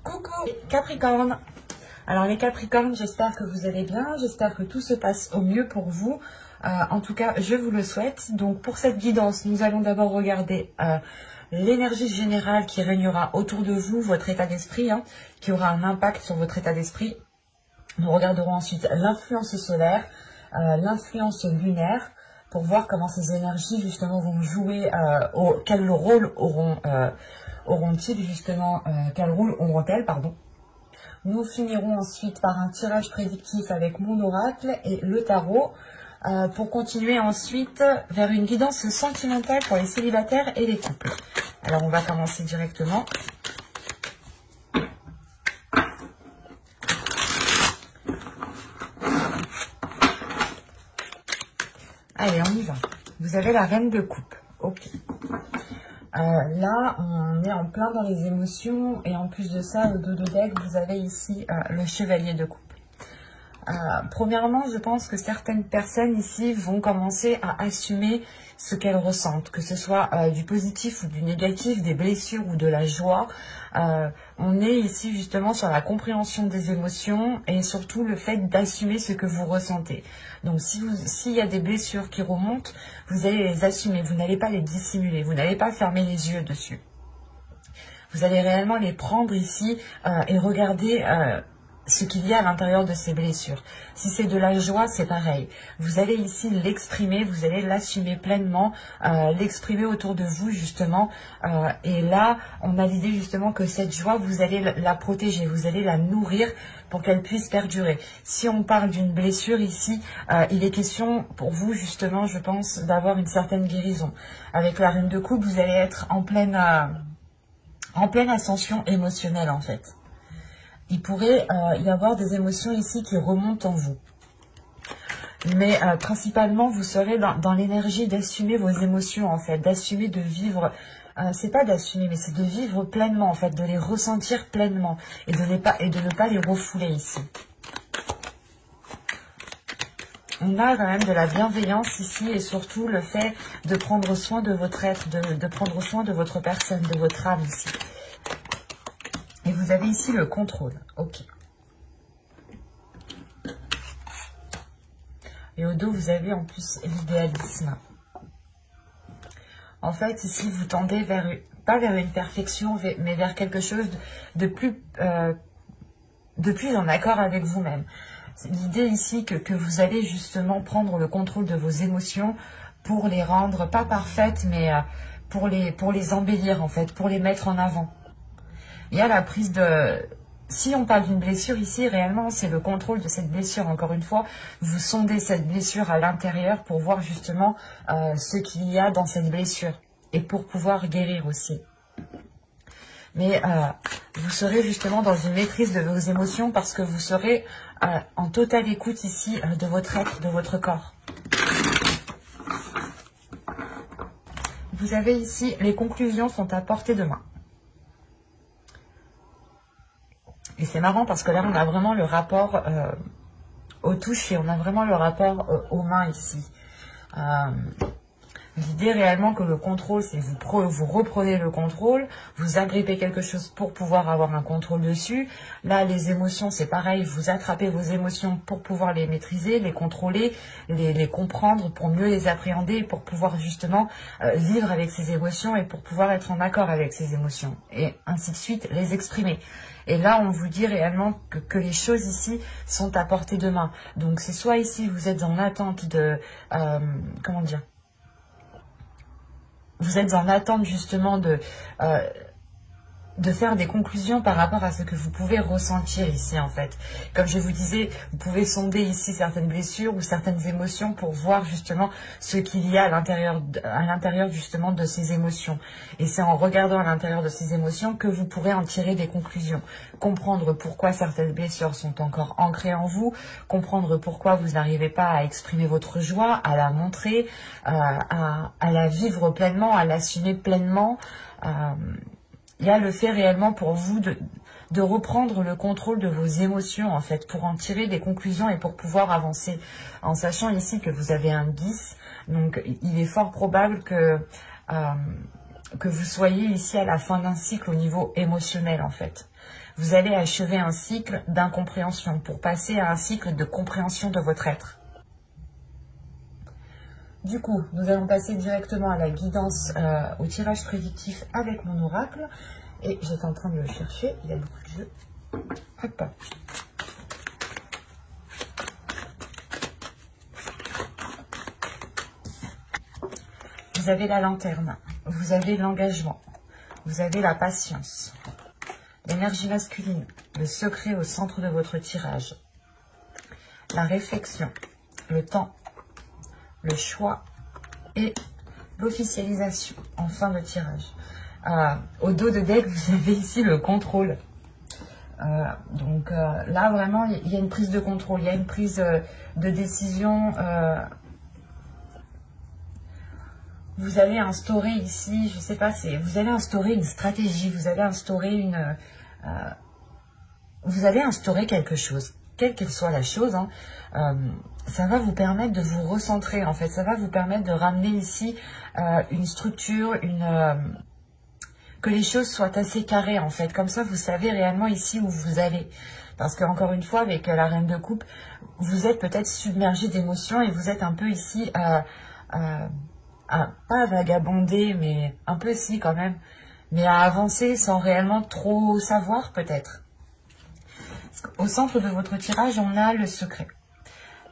Coucou Capricorne. Alors les Capricornes, j'espère que vous allez bien, j'espère que tout se passe au mieux pour vous. En tout cas, je vous le souhaite. Donc pour cette guidance, nous allons d'abord regarder l'énergie générale qui régnera autour de vous, votre état d'esprit, qui aura un impact sur votre état d'esprit. Nous regarderons ensuite l'influence solaire, l'influence lunaire, pour voir comment ces énergies justement vont jouer, quel rôle auront-ils justement, quel rôle auront-elles, pardon. Nous finirons ensuite par un tirage prédictif avec mon oracle et le tarot, pour continuer ensuite vers une guidance sentimentale pour les célibataires et les couples. Alors on va commencer directement. Allez, on y va. Vous avez la reine de coupe. Ok. Là, on est en plein dans les émotions. Et en plus de ça, au dos de deck, vous avez ici le chevalier de coupe. Premièrement, je pense que certaines personnes ici vont commencer à assumer ce qu'elles ressentent, que ce soit du positif ou du négatif, des blessures ou de la joie. On est ici justement sur la compréhension des émotions et surtout le fait d'assumer ce que vous ressentez. Donc s'il y a des blessures qui remontent, vous allez les assumer, vous n'allez pas les dissimuler, vous n'allez pas fermer les yeux dessus. Vous allez réellement les prendre ici et regarder ce qu'il y a à l'intérieur de ces blessures. Si c'est de la joie, c'est pareil. Vous allez ici l'exprimer, vous allez l'assumer pleinement, l'exprimer autour de vous justement. Et là, on a l'idée justement que cette joie, vous allez la protéger, vous allez la nourrir pour qu'elle puisse perdurer. Si on parle d'une blessure ici, il est question pour vous justement, je pense, d'avoir une certaine guérison. Avec la reine de coupe, vous allez être en pleine ascension émotionnelle en fait. Il pourrait y avoir des émotions ici qui remontent en vous. Mais principalement, vous serez dans l'énergie d'assumer vos émotions, en fait. D'assumer de vivre, c'est pas d'assumer, mais c'est de vivre pleinement, en fait. De les ressentir pleinement. Et de ne pas les refouler ici. On a quand même de la bienveillance ici et surtout le fait de prendre soin de votre être, de prendre soin de votre personne, de votre âme ici. Et vous avez ici le contrôle. Ok. Et au dos, vous avez en plus l'idéalisme. En fait, ici, vous tendez pas vers une perfection, mais vers quelque chose de plus en accord avec vous-même. L'idée ici que vous allez justement prendre le contrôle de vos émotions pour les rendre, pas parfaites, mais pour les embellir en fait, pour les mettre en avant. Il y a la prise de... Si on parle d'une blessure ici, réellement, c'est le contrôle de cette blessure. Encore une fois, vous sondez cette blessure à l'intérieur pour voir justement ce qu'il y a dans cette blessure. Et pour pouvoir guérir aussi. Mais vous serez justement dans une maîtrise de vos émotions parce que vous serez en totale écoute ici de votre être, de votre corps. Vous avez ici, les conclusions sont à portée de main. Et c'est marrant parce que là, on a vraiment le rapport au toucher, on a vraiment le rapport aux mains ici. L'idée réellement que le contrôle, c'est vous reprenez le contrôle, vous agrippez quelque chose pour pouvoir avoir un contrôle dessus. Là, les émotions, c'est pareil, vous attrapez vos émotions pour pouvoir les maîtriser, les contrôler, les comprendre, pour mieux les appréhender, et pour pouvoir justement vivre avec ces émotions et pour pouvoir être en accord avec ces émotions. Et ainsi de suite, les exprimer. Et là, on vous dit réellement que les choses ici sont à portée de main. Donc, c'est soit ici, vous êtes en attente de... comment dire ? Vous êtes en attente justement de faire des conclusions par rapport à ce que vous pouvez ressentir ici en fait. Comme je vous disais, vous pouvez sonder ici certaines blessures ou certaines émotions pour voir justement ce qu'il y a à l'intérieur justement de ces émotions. Et c'est en regardant à l'intérieur de ces émotions que vous pourrez en tirer des conclusions. Comprendre pourquoi certaines blessures sont encore ancrées en vous, comprendre pourquoi vous n'arrivez pas à exprimer votre joie, à la montrer, à la vivre pleinement, à l'assumer pleinement. Il y a le fait réellement pour vous de reprendre le contrôle de vos émotions, en fait, pour en tirer des conclusions et pour pouvoir avancer. En sachant ici que vous avez un 10, donc il est fort probable que que vous soyez ici à la fin d'un cycle au niveau émotionnel en fait. Vous allez achever un cycle d'incompréhension pour passer à un cycle de compréhension de votre être. Du coup, nous allons passer directement à la guidance, au tirage prédictif avec mon oracle. Et j'étais en train de le chercher, il y a beaucoup de jeux. Hop. Vous avez la lanterne, vous avez l'engagement, vous avez la patience, l'énergie masculine, le secret au centre de votre tirage, la réflexion, le temps, le choix et l'officialisation en fin de tirage. Au dos de deck, vous avez ici le contrôle. Donc là, vraiment, il y a une prise de contrôle, il y a une prise de décision. Vous allez instaurer ici, je ne sais pas, vous allez instaurer une stratégie, vous allez instaurer quelque chose, quelle qu'elle soit la chose, hein, ça va vous permettre de vous recentrer en fait, ça va vous permettre de ramener ici une structure, que les choses soient assez carrées en fait, comme ça vous savez réellement ici où vous allez. Parce que encore une fois, avec la reine de coupe, vous êtes peut-être submergé d'émotions et vous êtes un peu ici pas vagabonder, mais un peu si quand même, mais à avancer sans réellement trop savoir peut-être. Au centre de votre tirage, on a le secret.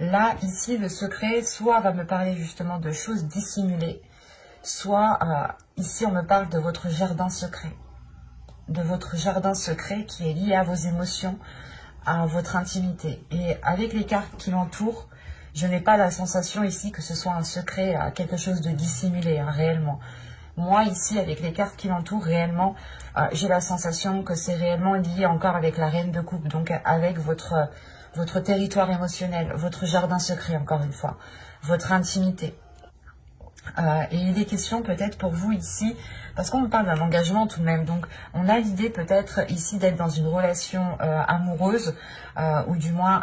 Là, ici, le secret, soit va me parler justement de choses dissimulées, soit ici, on me parle de votre jardin secret. De votre jardin secret qui est lié à vos émotions, à votre intimité. Et avec les cartes qui l'entourent, je n'ai pas la sensation ici que ce soit un secret, quelque chose de dissimulé, hein, réellement. Moi, ici, avec les cartes qui l'entourent, réellement, j'ai la sensation que c'est réellement lié encore avec la reine de coupe, donc avec votre territoire émotionnel, votre jardin secret, encore une fois, votre intimité. Et il est question peut-être pour vous ici, parce qu'on parle d'un engagement tout de même, donc on a l'idée peut-être ici d'être dans une relation amoureuse, ou du moins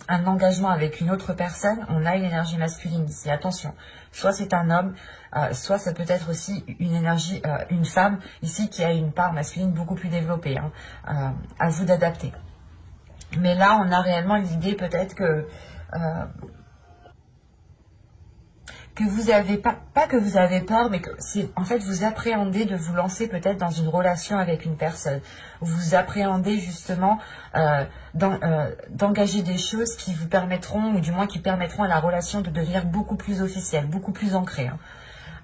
un engagement avec une autre personne. On a une énergie masculine ici, attention, soit c'est un homme, soit ça peut être aussi une énergie, une femme ici qui a une part masculine beaucoup plus développée, hein, à vous d'adapter. Mais là on a réellement l'idée peut-être que vous avez pas que vous avez peur, mais que c'est en fait vous appréhendez de vous lancer peut-être dans une relation avec une personne. Vous appréhendez justement d'engager des choses qui vous permettront, ou du moins qui permettront à la relation de devenir beaucoup plus officielle, beaucoup plus ancrée,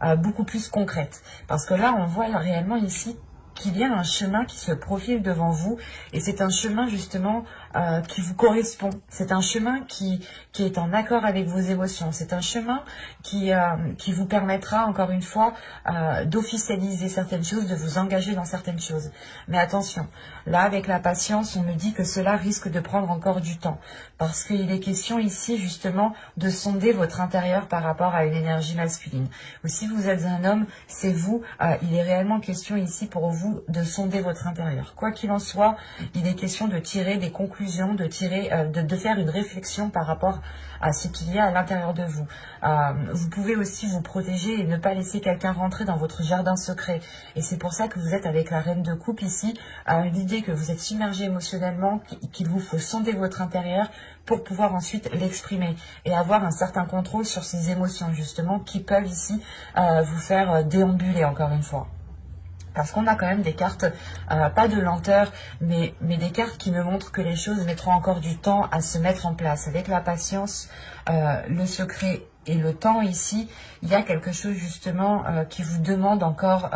hein, beaucoup plus concrète. Parce que là, on voit réellement ici qu'il y a un chemin qui se profile devant vous, et c'est un chemin justement qui vous correspond. C'est un chemin qui est en accord avec vos émotions. C'est un chemin qui vous permettra, encore une fois, d'officialiser certaines choses, de vous engager dans certaines choses. Mais attention, là, avec la patience, on me dit que cela risque de prendre encore du temps. Parce qu'il est question ici, justement, de sonder votre intérieur par rapport à une énergie masculine. Ou si vous êtes un homme, c'est vous, il est réellement question ici pour vous de sonder votre intérieur. Quoi qu'il en soit, il est question de tirer des conclusions, de faire une réflexion par rapport à ce qu'il y a à l'intérieur de vous. Vous pouvez aussi vous protéger et ne pas laisser quelqu'un rentrer dans votre jardin secret. Et c'est pour ça que vous êtes avec la reine de coupe ici, l'idée que vous êtes submergé émotionnellement, qu'il vous faut sonder votre intérieur pour pouvoir ensuite l'exprimer et avoir un certain contrôle sur ces émotions justement qui peuvent ici vous faire déambuler encore une fois. Parce qu'on a quand même des cartes, pas de lenteur, mais des cartes qui me montrent que les choses mettront encore du temps à se mettre en place. Avec la patience, le secret et le temps ici, il y a quelque chose justement qui vous demande encore,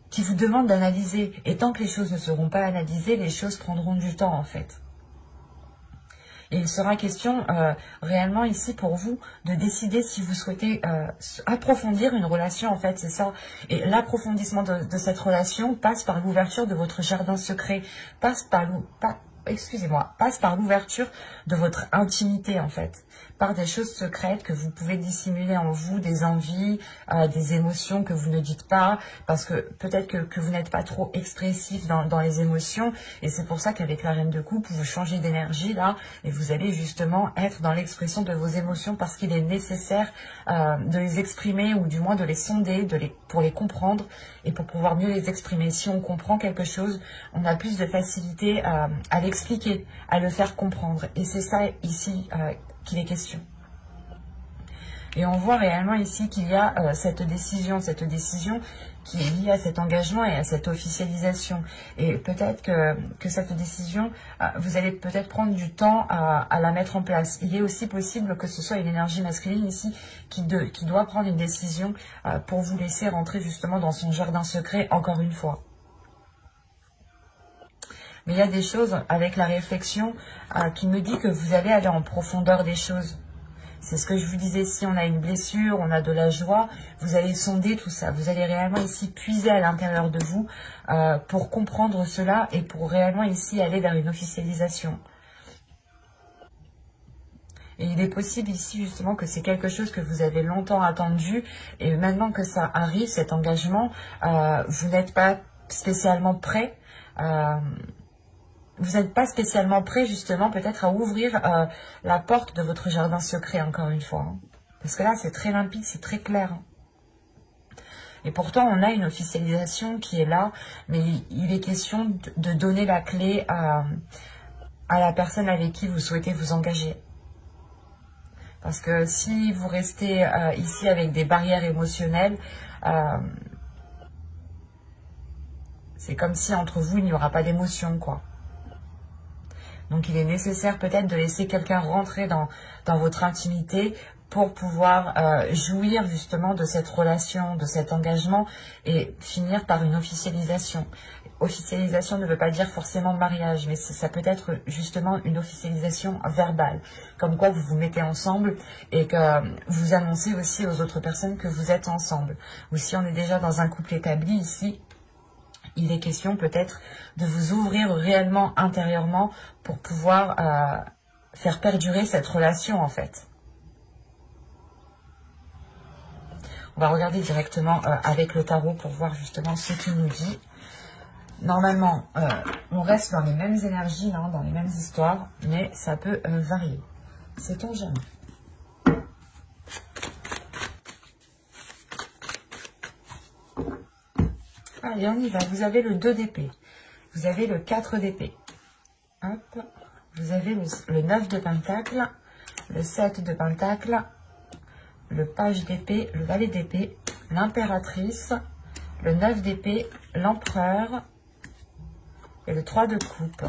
qui vous demande d'analyser. Et tant que les choses ne seront pas analysées, les choses prendront du temps en fait. Et il sera question réellement ici pour vous de décider si vous souhaitez approfondir une relation, en fait, c'est ça. Et l'approfondissement de cette relation passe par l'ouverture de votre jardin secret, passe excusez-moi, passe par l'ouverture de votre intimité en fait, par des choses secrètes que vous pouvez dissimuler en vous, des envies, des émotions que vous ne dites pas, parce que peut-être que vous n'êtes pas trop expressif dans les émotions, et c'est pour ça qu'avec la Reine de Coupe, vous changez d'énergie là, et vous allez justement être dans l'expression de vos émotions, parce qu'il est nécessaire de les exprimer, ou du moins de les sonder, pour les comprendre, et pour pouvoir mieux les exprimer. Si on comprend quelque chose, on a plus de facilité à l'expliquer, à le faire comprendre, et c'est ça ici qu'il est question. Et on voit réellement ici qu'il y a cette décision qui est liée à cet engagement et à cette officialisation. Et peut-être que cette décision, vous allez peut-être prendre du temps à la mettre en place. Il est aussi possible que ce soit une énergie masculine ici qui doit prendre une décision pour vous laisser rentrer justement dans son jardin secret, encore une fois. Mais il y a des choses avec la réflexion qui me dit que vous allez aller en profondeur des choses. C'est ce que je vous disais, si on a une blessure, on a de la joie, vous allez sonder tout ça. Vous allez réellement ici puiser à l'intérieur de vous pour comprendre cela et pour réellement ici aller vers une officialisation. Et il est possible ici justement que c'est quelque chose que vous avez longtemps attendu et maintenant que ça arrive, cet engagement, vous n'êtes pas spécialement prêt. Vous n'êtes pas spécialement prêt justement peut-être à ouvrir la porte de votre jardin secret encore une fois. Hein. Parce que là c'est très limpide, c'est très clair. Hein. Et pourtant on a une officialisation qui est là, mais il est question de donner la clé à la personne avec qui vous souhaitez vous engager. Parce que si vous restez ici avec des barrières émotionnelles, c'est comme si entre vous il n'y aura pas d'émotion quoi. Donc il est nécessaire peut-être de laisser quelqu'un rentrer dans votre intimité pour pouvoir jouir justement de cette relation, de cet engagement et finir par une officialisation. Officialisation ne veut pas dire forcément mariage, mais ça peut être justement une officialisation verbale. Comme quoi vous vous mettez ensemble et que vous annoncez aussi aux autres personnes que vous êtes ensemble. Ou si on est déjà dans un couple établi ici, il est question peut-être de vous ouvrir réellement intérieurement pour pouvoir faire perdurer cette relation en fait. On va regarder directement avec le tarot pour voir justement ce qu'il nous dit. Normalement, on reste dans les mêmes énergies, hein, dans les mêmes histoires, mais ça peut varier. Sait-on jamais? Allez, on y va. Vous avez le 2 d'épée. Vous avez le 4 d'épée. Hop. Vous avez le 9 de pentacle, le 7 de pentacle, le page d'épée, le valet d'épée, l'impératrice, le 9 d'épée, l'empereur et le 3 de coupe.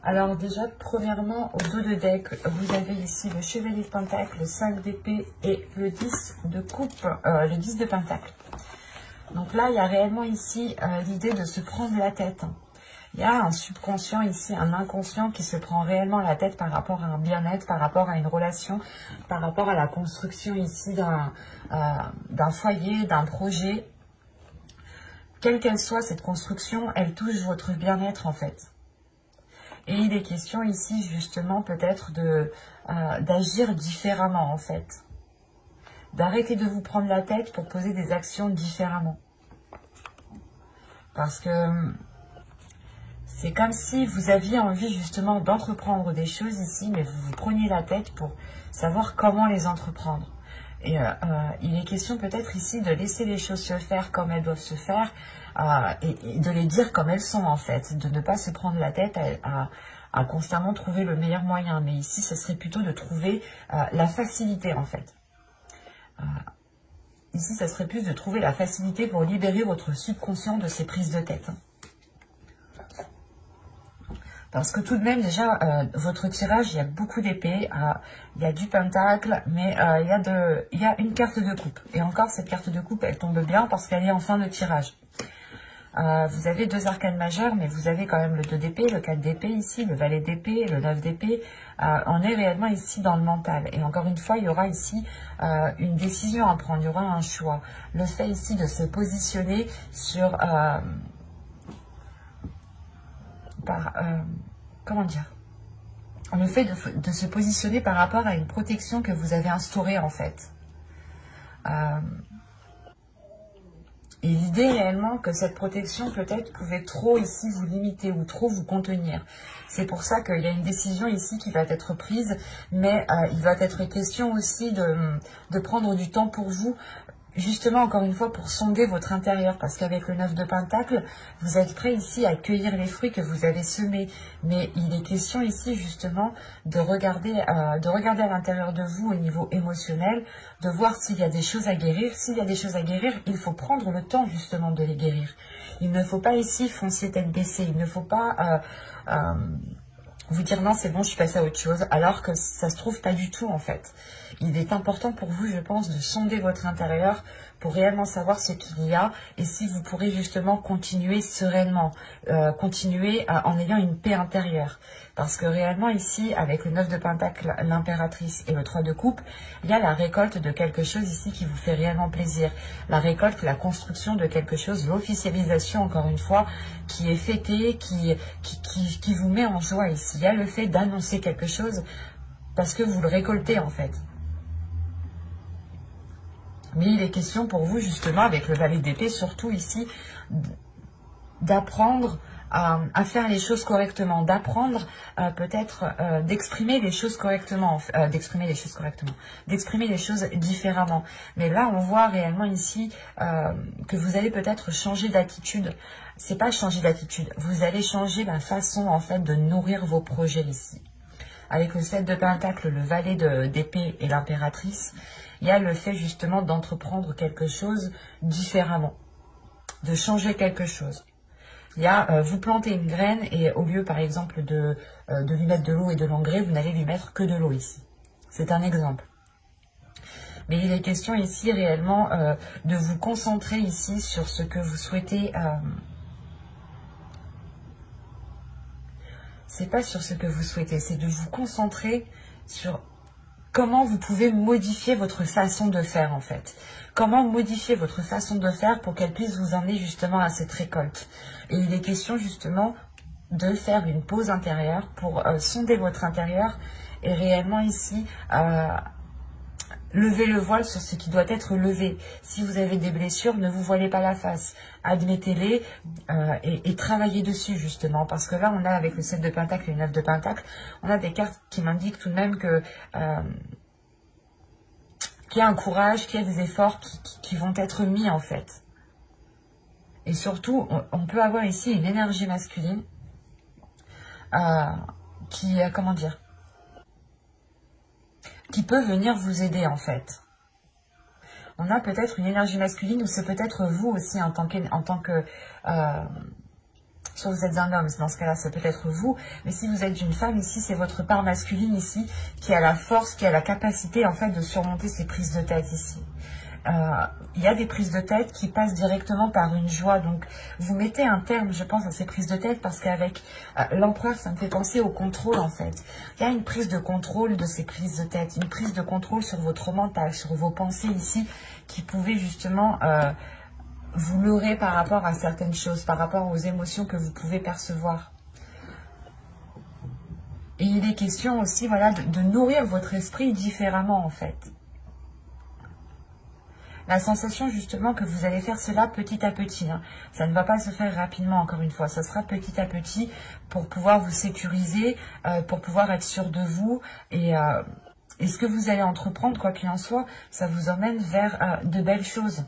Alors déjà, premièrement, au dos de deck, vous avez ici le chevalier de pentacle, le 5 d'épée et le 10 de coupe, le 10 de pentacle. Donc là, il y a réellement ici l'idée de se prendre la tête. Il y a un subconscient ici, un inconscient qui se prend réellement la tête par rapport à un bien-être, par rapport à une relation, par rapport à la construction ici d'un foyer, d'un projet. Quelle qu'elle soit, cette construction, elle touche votre bien-être en fait. Et il est question ici justement peut-être d'agir différemment en fait. D'arrêter de vous prendre la tête pour poser des actions différemment. Parce que c'est comme si vous aviez envie justement d'entreprendre des choses ici, mais vous vous preniez la tête pour savoir comment les entreprendre. Et il est question peut-être ici de laisser les choses se faire comme elles doivent se faire et de les dire comme elles sont en fait. De ne pas se prendre la tête à constamment trouver le meilleur moyen. Mais ici, ce serait plutôt de trouver la facilité en fait. Ici, ça serait plus de trouver la facilité pour libérer votre subconscient de ces prises de tête. Parce que tout de même, déjà, votre tirage, il y a beaucoup d'épées, il y a du pentacle, mais il y a une carte de coupe. Et encore, cette carte de coupe, elle tombe bien parce qu'elle est en fin de tirage. Vous avez 2 arcanes majeures, mais vous avez quand même le 2 d'épée, le 4 d'épée ici, le valet d'épée, le 9 d'épée. On est réellement ici dans le mental. Et encore une fois, il y aura ici une décision à prendre, il y aura un choix. Le fait ici de se positionner sur... comment dire, le fait de se positionner par rapport à une protection que vous avez instaurée en fait. Et l'idée réellement que cette protection peut-être pouvait trop ici vous limiter ou trop vous contenir. C'est pour ça qu'il y a une décision ici qui va être prise, mais il va être question aussi de prendre du temps pour vous, justement encore une fois pour sonder votre intérieur, parce qu'avec le 9 de Pentacle, vous êtes prêt ici à cueillir les fruits que vous avez semés, mais il est question ici justement de regarder à l'intérieur de vous au niveau émotionnel, de voir s'il y a des choses à guérir. S'il y a des choses à guérir, il faut prendre le temps justement de les guérir. Il ne faut pas ici foncer tête baissée, il ne faut pas vous dire non c'est bon je suis passée à autre chose, alors que ça se trouve pas du tout en fait. Il est important pour vous je pense de sonder votre intérieur pour réellement savoir ce qu'il y a et si vous pourrez justement continuer sereinement, continuer en ayant une paix intérieure. Parce que réellement ici avec le 9 de Pentacle, l'impératrice et le 3 de coupe, il y a la récolte de quelque chose ici qui vous fait réellement plaisir. La récolte, la construction de quelque chose, l'officialisation encore une fois, qui est fêtée, qui vous met en joie ici. Il y a le fait d'annoncer quelque chose parce que vous le récoltez en fait. Mais il est question pour vous justement avec le valet d'épée, surtout ici, d'apprendre à faire les choses correctement, d'apprendre peut-être d'exprimer les choses correctement, d'exprimer les choses différemment. Mais là, on voit réellement ici que vous allez peut-être changer d'attitude. C'est pas changer d'attitude, vous allez changer la façon en fait de nourrir vos projets ici. Avec le 7 de Pentacle, le valet d'épée et l'impératrice, il y a le fait justement d'entreprendre quelque chose différemment, de changer quelque chose. Il y a vous plantez une graine et au lieu par exemple de lui mettre de l'eau et de l'engrais, vous n'allez lui mettre que de l'eau ici. C'est un exemple. Mais il est question ici réellement de vous concentrer ici sur ce que vous souhaitez. C'est pas sur ce que vous souhaitez, c'est de vous concentrer sur comment vous pouvez modifier votre façon de faire en fait. Comment modifier votre façon de faire pour qu'elle puisse vous emmener justement à cette récolte. Et il est question justement de faire une pause intérieure pour sonder votre intérieur et réellement ici lever le voile sur ce qui doit être levé. Si vous avez des blessures, ne vous voilez pas la face. Admettez-les et travaillez dessus justement. Parce que là, on a avec le 7 de Pentacle et le 9 de Pentacle, on a des cartes qui m'indiquent tout de même que qu'il y a un courage, qu'il y a des efforts qui vont être mis en fait. Et surtout, on peut avoir ici une énergie masculine comment dire, qui peut venir vous aider en fait. On a peut-être une énergie masculine ou c'est peut-être vous aussi en tant que soit vous êtes un homme, dans ce cas-là, c'est peut-être vous. Mais si vous êtes une femme, ici, c'est votre part masculine, ici, qui a la force, qui a la capacité, en fait, de surmonter ces prises de tête, ici. Il y a des prises de tête qui passent directement par une joie. Donc, vous mettez un terme, je pense, à ces prises de tête, parce qu'avec l'empereur, ça me fait penser au contrôle, en fait. Il y a une prise de contrôle de ces prises de tête, une prise de contrôle sur votre mental, sur vos pensées, ici, qui pouvaient, justement... vous leurrez par rapport à certaines choses, par rapport aux émotions que vous pouvez percevoir. Et il est question aussi, voilà, de nourrir votre esprit différemment, en fait. La sensation, justement, que vous allez faire cela petit à petit. Hein. Ça ne va pas se faire rapidement, encore une fois. Ça sera petit à petit pour pouvoir vous sécuriser, pour pouvoir être sûr de vous. Et ce que vous allez entreprendre, quoi qu'il en soit, ça vous emmène vers de belles choses.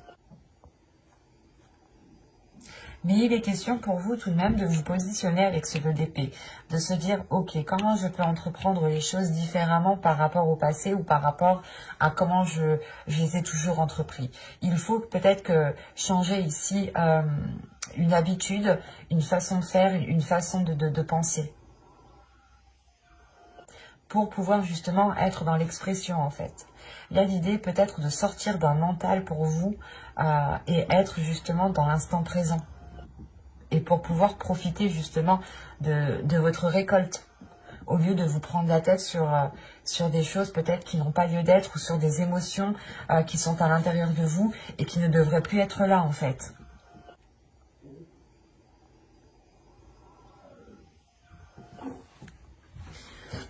Mais il est question pour vous tout de même de vous positionner avec ce 2 d'épée, de se dire, ok, comment je peux entreprendre les choses différemment par rapport au passé ou par rapport à comment je les ai toujours entrepris. Il faut peut-être que changer ici une habitude, une façon de faire, une façon de penser. Pour pouvoir justement être dans l'expression en fait. Il y a l'idée peut-être de sortir d'un mental pour vous et être justement dans l'instant présent. pour pouvoir profiter justement de votre récolte. Au lieu de vous prendre la tête sur des choses peut-être qui n'ont pas lieu d'être ou sur des émotions qui sont à l'intérieur de vous et qui ne devraient plus être là en fait.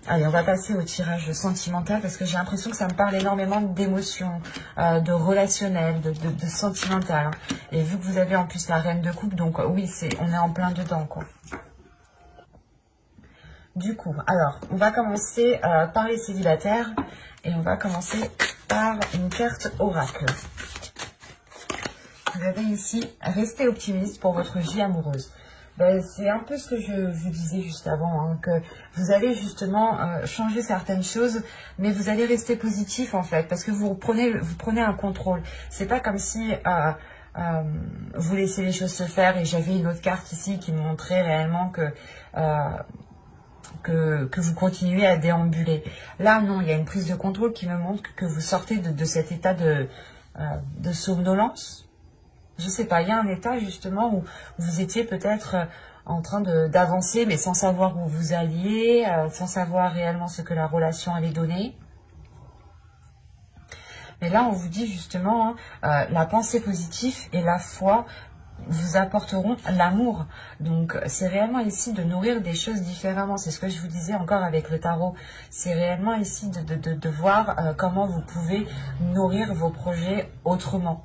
Allez, on va passer au tirage sentimental parce que j'ai l'impression que ça me parle énormément d'émotions, de relationnel, de sentimental. Hein. Et vu que vous avez en plus la reine de coupe, donc oui, on est en plein dedans, quoi. Du coup, alors, on va commencer par les célibataires et on va commencer par une carte oracle. Vous avez ici, restez optimiste pour votre vie amoureuse. Ben, c'est un peu ce que je vous disais juste avant, hein, que vous allez justement changer certaines choses, mais vous allez rester positif en fait, parce que vous prenez un contrôle. C'est pas comme si vous laissez les choses se faire, et j'avais une autre carte ici qui me montrait réellement que vous continuez à déambuler. Là, non, il y a une prise de contrôle qui me montre que vous sortez de cet état de somnolence. Je sais pas, il y a un état justement où vous étiez peut-être en train d'avancer, mais sans savoir où vous alliez, sans savoir réellement ce que la relation allait donner. Mais là, on vous dit justement, hein, la pensée positive et la foi vous apporteront l'amour. Donc, c'est réellement ici de nourrir des choses différemment. C'est ce que je vous disais encore avec le tarot. C'est réellement ici de voir comment vous pouvez nourrir vos projets autrement.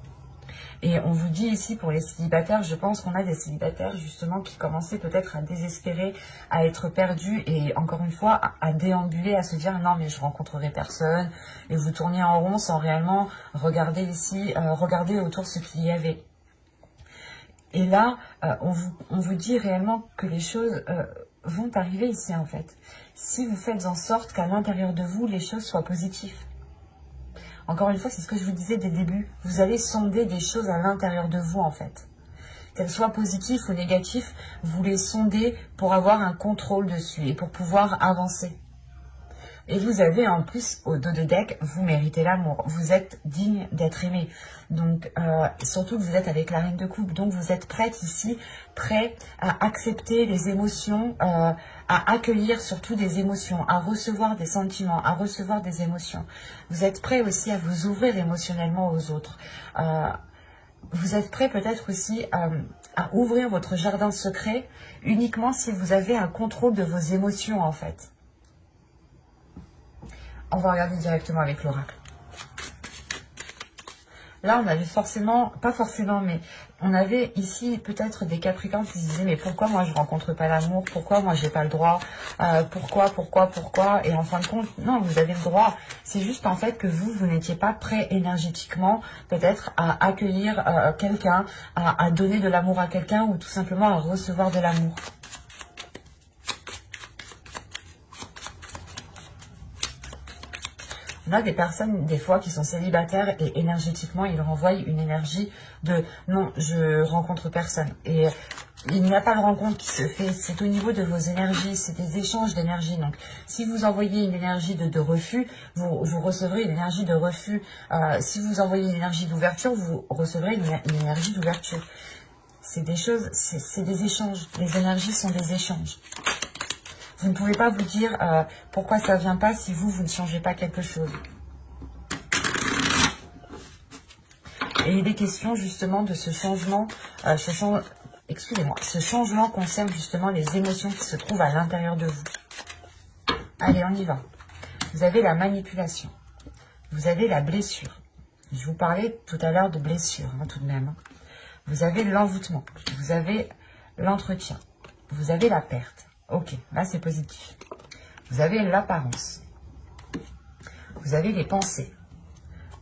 Et on vous dit ici pour les célibataires, je pense qu'on a des célibataires justement qui commençaient peut-être à désespérer, à être perdus et encore une fois à déambuler, à se dire non mais je rencontrerai personne, et vous tournez en rond sans réellement regarder ici, regarder autour ce qu'il y avait. Et là, on vous dit réellement que les choses vont arriver ici en fait. Si vous faites en sorte qu'à l'intérieur de vous, les choses soient positives. Encore une fois, c'est ce que je vous disais dès le début. Vous allez sonder des choses à l'intérieur de vous, en fait. Qu'elles soient positives ou négatives, vous les sondez pour avoir un contrôle dessus et pour pouvoir avancer. Et vous avez en plus, au dos de deck, vous méritez l'amour. Vous êtes digne d'être aimé. Donc, surtout que vous êtes avec la reine de coupe. Donc, vous êtes prête ici, prêt à accepter les émotions, à accueillir surtout des émotions, à recevoir des sentiments, à recevoir des émotions. Vous êtes prêt aussi à vous ouvrir émotionnellement aux autres. Vous êtes prêt peut-être aussi à ouvrir votre jardin secret uniquement si vous avez un contrôle de vos émotions en fait. On va regarder directement avec l'oracle. Là, on avait forcément, pas forcément, mais on avait ici peut-être des Capricornes qui se disaient mais pourquoi moi je rencontre pas l'amour, pourquoi moi j'ai pas le droit, pourquoi, et en fin de compte, non, vous avez le droit. C'est juste en fait que vous n'étiez pas prêt énergétiquement peut-être à accueillir quelqu'un, à donner de l'amour à quelqu'un ou tout simplement à recevoir de l'amour. On a des personnes, des fois, qui sont célibataires et énergétiquement, ils renvoient une énergie de « non, je rencontre personne ». Et il n'y a pas de rencontre qui se fait, c'est au niveau de vos énergies, c'est des échanges d'énergie. Donc, si vous envoyez une énergie de refus, vous recevrez une énergie de refus. Si vous envoyez une énergie d'ouverture, vous recevrez une énergie d'ouverture. C'est des choses, c'est des échanges. Les énergies sont des échanges. Vous ne pouvez pas vous dire pourquoi ça ne vient pas si vous ne changez pas quelque chose. Et il est question justement de ce changement, ce changement concerne justement les émotions qui se trouvent à l'intérieur de vous. Allez, on y va. Vous avez la manipulation. Vous avez la blessure. Je vous parlais tout à l'heure de blessure, hein, tout de même. Vous avez l'envoûtement. Vous avez l'entretien. Vous avez la perte. Ok, là c'est positif. Vous avez l'apparence. Vous avez les pensées.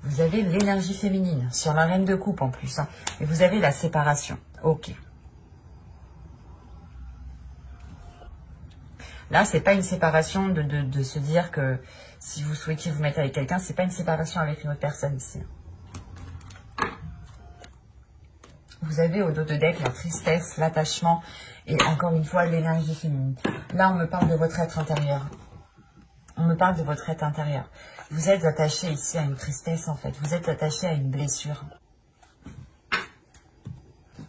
Vous avez l'énergie féminine, sur la reine de coupe en plus. Hein. Et vous avez la séparation. Ok. Là, c'est pas une séparation de se dire que si vous souhaitiez vous mettre avec quelqu'un, c'est pas une séparation avec une autre personne ici. Vous avez au dos de deck la tristesse, l'attachement et encore une fois l'énergie féminine. Là, on me parle de votre être intérieur. On me parle de votre être intérieur. Vous êtes attaché ici à une tristesse en fait. Vous êtes attaché à une blessure.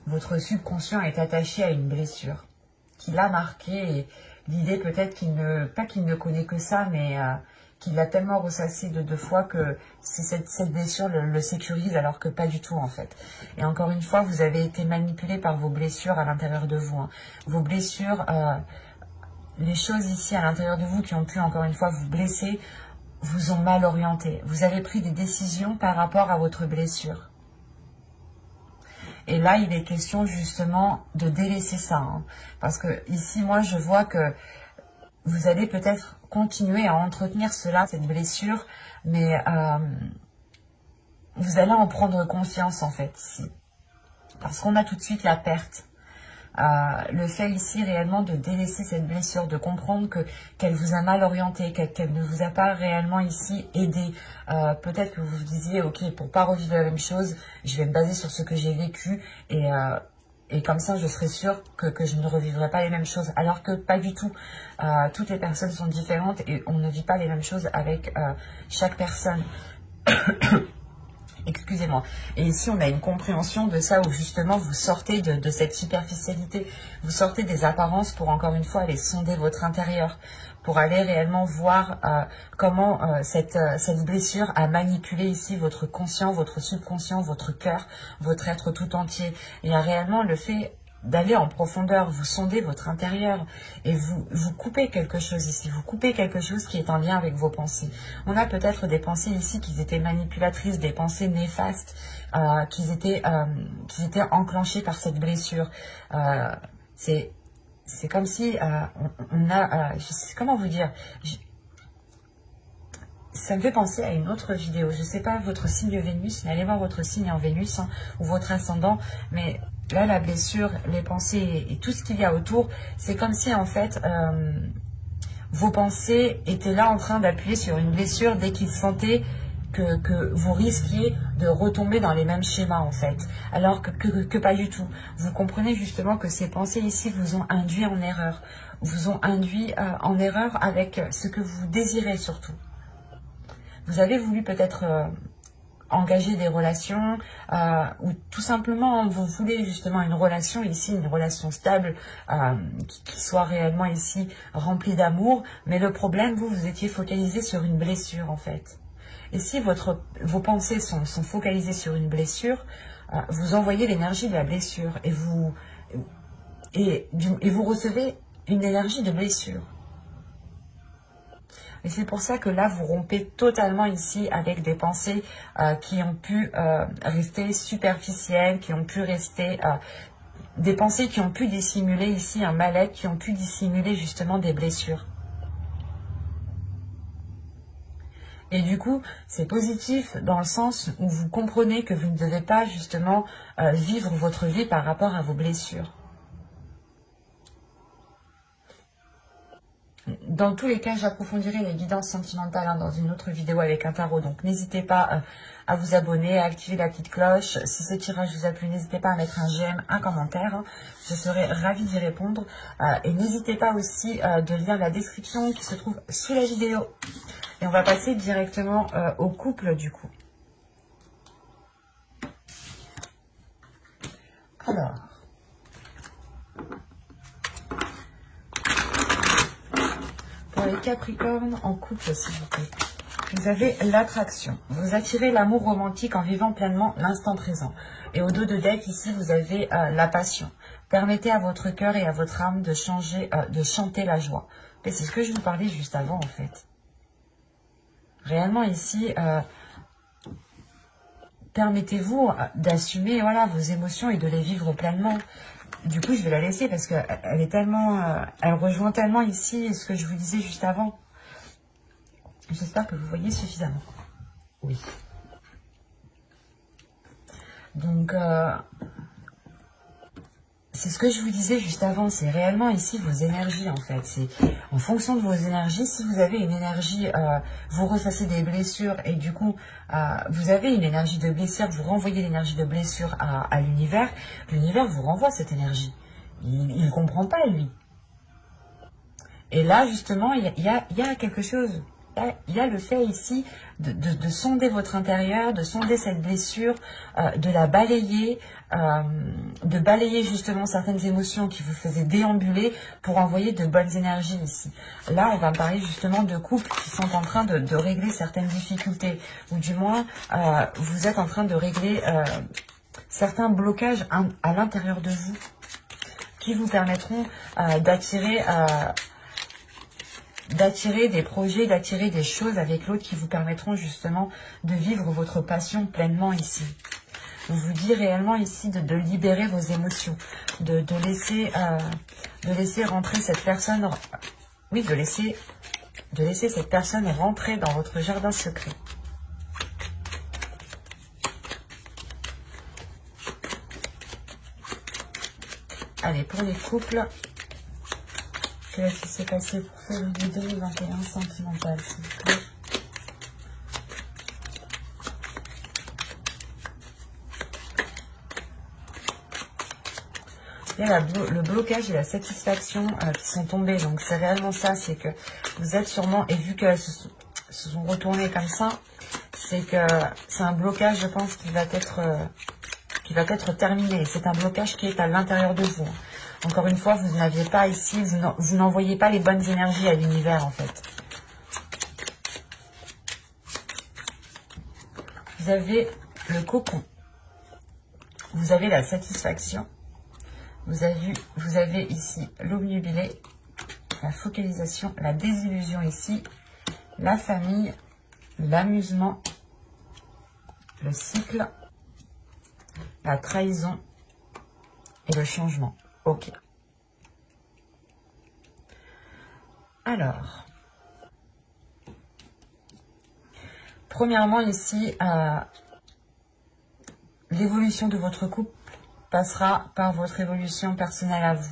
votre subconscient est attaché à une blessure qui l'a marqué, et l'idée peut-être qu'il ne, pas qu'il ne connaît que ça, mais qu'il l'a tellement ressassé de fois que cette blessure le sécurise, alors que pas du tout en fait. Et encore une fois, vous avez été manipulé par vos blessures à l'intérieur de vous, hein. Vos blessures, les choses ici à l'intérieur de vous qui ont pu encore une fois vous blesser, vous ont mal orienté. Vous avez pris des décisions par rapport à votre blessure. Et là, il est question justement de délaisser ça, hein. Parce que ici, moi, je vois que vous allez peut-être continuer à entretenir cela, cette blessure, mais vous allez en prendre conscience en fait ici. Parce qu'on a tout de suite la perte. Le fait ici réellement de délaisser cette blessure, de comprendre qu'elle vous a mal orienté, qu'elle ne vous a pas réellement ici aidé. Peut-être que vous vous disiez, ok, pour pas revivre la même chose, je vais me baser sur ce que j'ai vécu et comme ça je serai sûre que je ne revivrai pas les mêmes choses. Alors que pas du tout. Toutes les personnes sont différentes et on ne vit pas les mêmes choses avec chaque personne. Excusez-moi. Et ici, on a une compréhension de ça où justement vous sortez de cette superficialité, vous sortez des apparences pour encore une fois aller sonder votre intérieur, pour aller réellement voir comment cette blessure a manipulé ici votre conscient, votre subconscient, votre cœur, votre être tout entier. Il y a réellement le fait d'aller en profondeur, vous sondez votre intérieur et vous coupez quelque chose ici, vous coupez quelque chose qui est en lien avec vos pensées. On a peut-être des pensées ici qui étaient manipulatrices, des pensées néfastes, qui étaient enclenchées par cette blessure. C'est comme si on a, je sais, comment vous dire, ça me fait penser à une autre vidéo. Je ne sais pas votre signe Vénus, mais allez voir votre signe en Vénus, hein, ou votre ascendant, mais là, la blessure, les pensées et tout ce qu'il y a autour, c'est comme si, en fait, vos pensées étaient là en train d'appuyer sur une blessure dès qu'ils sentaient que vous risquiez de retomber dans les mêmes schémas, en fait. Alors que pas du tout. Vous comprenez justement que ces pensées ici vous ont induit en erreur. Vous ont induit en erreur avec ce que vous désirez, surtout. Vous avez voulu peut-être engager des relations ou tout simplement vous voulez justement une relation ici, une relation stable qui soit réellement ici remplie d'amour, mais le problème, vous étiez focalisé sur une blessure en fait. Et si vos pensées sont focalisées sur une blessure, vous envoyez l'énergie de la blessure et vous recevez une énergie de blessure. Et c'est pour ça que là, vous rompez totalement ici avec des pensées qui ont pu rester superficielles, qui ont pu rester... des pensées qui ont pu dissimuler ici un mal-être, qui ont pu dissimuler justement des blessures. Et du coup, c'est positif dans le sens où vous comprenez que vous ne devez pas justement vivre votre vie par rapport à vos blessures. Dans tous les cas, j'approfondirai les guidances sentimentales hein, dans une autre vidéo avec un tarot. Donc, n'hésitez pas à vous abonner, à activer la petite cloche. Si ce tirage vous a plu, n'hésitez pas à mettre un j'aime, un commentaire. Hein. Je serai ravie d'y répondre. Et n'hésitez pas aussi de lire la description qui se trouve sous la vidéo. Et on va passer directement au couple du coup. Alors... Pour les Capricornes en couple, s'il vous plaît. Vous avez l'attraction. Vous attirez l'amour romantique en vivant pleinement l'instant présent. Et au dos de deck, ici, vous avez la passion. Permettez à votre cœur et à votre âme de chanter la joie. Et c'est ce que je vous parlais juste avant, en fait. Réellement, ici, permettez-vous d'assumer voilà, vos émotions et de les vivre pleinement. Du coup, je vais la laisser parce qu'elle est tellement, elle rejoint tellement ici ce que je vous disais juste avant. J'espère que vous voyez suffisamment. Oui. Donc, c'est ce que je vous disais juste avant. C'est réellement ici vos énergies en fait. C'est en fonction de vos énergies. Si vous avez une énergie, vous ressassez des blessures et du coup, vous avez une énergie de blessure, vous renvoyez l'énergie de blessure à l'univers. L'univers vous renvoie cette énergie. Il ne comprend pas lui. Et là justement, il y a quelque chose. il y a le fait ici de sonder votre intérieur, de sonder cette blessure, de la balayer, de balayer justement certaines émotions qui vous faisaient déambuler pour envoyer de bonnes énergies ici. Là, on va parler justement de couples qui sont en train de régler certaines difficultés, ou du moins, vous êtes en train de régler certains blocages à l'intérieur de vous qui vous permettront d'attirer des projets, d'attirer des choses avec l'autre qui vous permettront justement de vivre votre passion pleinement ici. On vous dit réellement ici de libérer vos émotions, de laisser rentrer cette personne, oui, de laisser cette personne rentrer dans votre jardin secret. Allez, pour les couples, qu'est-ce qui s'est passé pour février 2021 sentimental, s'il vous plaît? Il y a le blocage et la satisfaction qui sont tombés. Donc c'est réellement ça, c'est que vous êtes sûrement, et vu qu'elles se sont retournées comme ça, c'est que c'est un blocage, je pense, qui va être terminé. C'est un blocage qui est à l'intérieur de vous. Encore une fois, vous n'aviez pas ici, vous n'envoyez pas les bonnes énergies à l'univers en fait. Vous avez le cocon. Vous avez la satisfaction. Vous avez ici l'obnubilé, la focalisation, la désillusion ici, la famille, l'amusement, le cycle, la trahison et le changement. Ok. Alors, premièrement ici, l'évolution de votre couple passera par votre évolution personnelle à vous.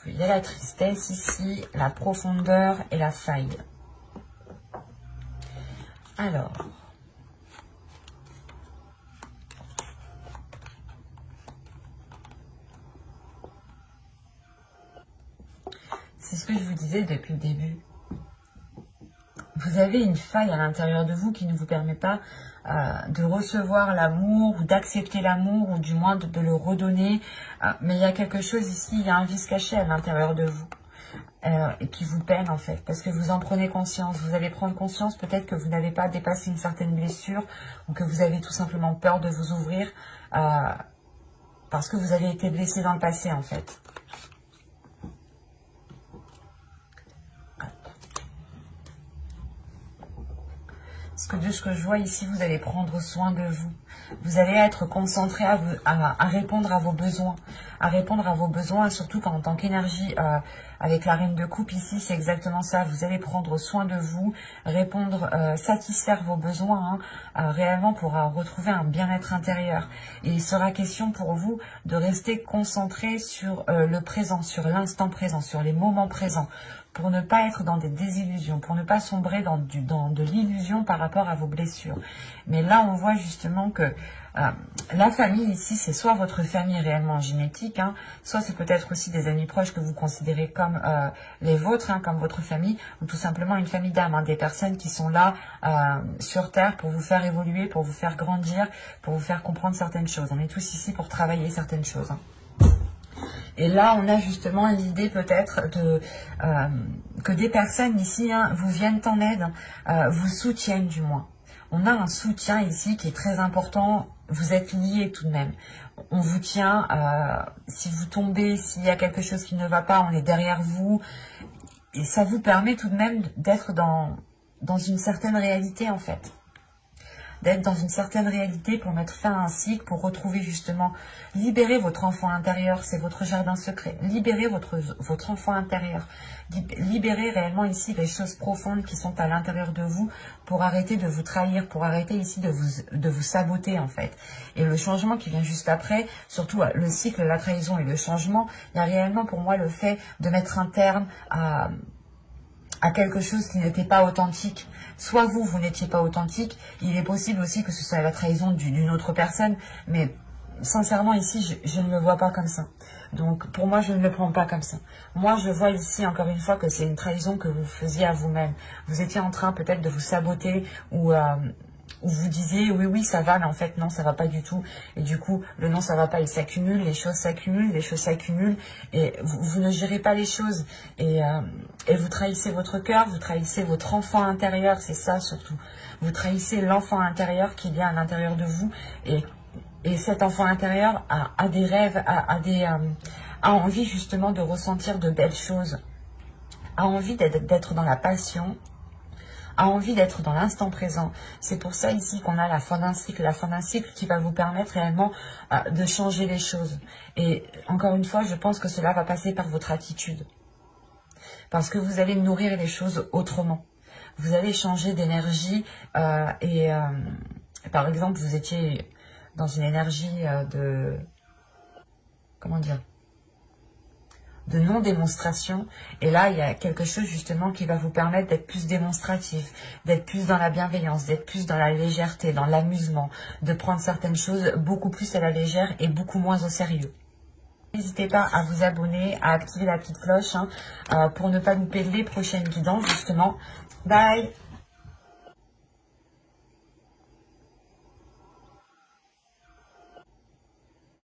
Il y a la tristesse ici, la profondeur et la faille. Alors, c'est ce que je vous disais depuis le début. Vous avez une faille à l'intérieur de vous qui ne vous permet pas de recevoir l'amour ou d'accepter l'amour ou du moins de le redonner. Mais il y a quelque chose ici, il y a un vice caché à l'intérieur de vous et qui vous peine en fait. Parce que vous en prenez conscience. Vous allez prendre conscience peut-être que vous n'avez pas dépassé une certaine blessure ou que vous avez tout simplement peur de vous ouvrir parce que vous avez été blessé dans le passé en fait. Parce que de ce que je vois ici, vous allez prendre soin de vous. Vous allez être concentré à répondre à vos besoins. À répondre à vos besoins, surtout qu'en tant qu'énergie, avec la reine de coupe ici, c'est exactement ça. Vous allez prendre soin de vous, répondre, satisfaire vos besoins, réellement pour retrouver un bien-être intérieur. Et il sera question pour vous de rester concentré sur le présent, sur l'instant présent, sur les moments présents, pour ne pas être dans des désillusions, pour ne pas sombrer dans de l'illusion par rapport à vos blessures. Mais là, on voit justement que la famille ici, c'est soit votre famille réellement génétique, soit c'est peut-être aussi des amis proches que vous considérez comme les vôtres, comme votre famille, ou tout simplement une famille d'âme, des personnes qui sont là sur Terre pour vous faire évoluer, pour vous faire grandir, pour vous faire comprendre certaines choses. On est tous ici pour travailler certaines choses. Et là, on a justement l'idée peut-être que des personnes ici vous viennent en aide, vous soutiennent du moins. On a un soutien ici qui est très important. Vous êtes liés tout de même. On vous tient. Si vous tombez, s'il y a quelque chose qui ne va pas, on est derrière vous. Et ça vous permet tout de même d'être dans une certaine réalité en fait. D'être dans une certaine réalité pour mettre fin à un cycle, pour retrouver justement, libérer votre enfant intérieur, c'est votre jardin secret, libérer votre enfant intérieur, libérer réellement ici les choses profondes qui sont à l'intérieur de vous pour arrêter de vous trahir, pour arrêter ici de vous saboter en fait. Et le changement qui vient juste après, surtout le cycle, la trahison et le changement, il y a réellement pour moi le fait de mettre un terme à quelque chose qui n'était pas authentique. Soit vous n'étiez pas authentique, il est possible aussi que ce soit la trahison d'une autre personne, mais sincèrement, ici, je ne le vois pas comme ça. Donc, pour moi, je ne le prends pas comme ça. Moi, je vois ici, encore une fois, que c'est une trahison que vous faisiez à vous-même. Vous étiez en train peut-être de vous saboter ou vous disiez, oui, oui, ça va, mais en fait, non, ça va pas du tout. Et du coup, le non, ça va pas, il s'accumule, les choses s'accumulent, les choses s'accumulent, et vous ne gérez pas les choses. Et vous trahissez votre cœur, vous trahissez votre enfant intérieur, c'est ça surtout. Vous trahissez l'enfant intérieur qui vient à l'intérieur de vous, et cet enfant intérieur a des rêves, a envie justement de ressentir de belles choses, a envie d'être dans la passion, a envie d'être dans l'instant présent. C'est pour ça ici qu'on a la fin d'un cycle qui va vous permettre réellement de changer les choses. Et encore une fois, je pense que cela va passer par votre attitude. Parce que vous allez nourrir les choses autrement. Vous allez changer d'énergie par exemple, vous étiez dans une énergie comment dire, de non-démonstration. Et là, il y a quelque chose justement qui va vous permettre d'être plus démonstratif, d'être plus dans la bienveillance, d'être plus dans la légèreté, dans l'amusement, de prendre certaines choses beaucoup plus à la légère et beaucoup moins au sérieux. N'hésitez pas à vous abonner, à activer la petite cloche pour ne pas louper les prochaines guidances justement. Bye!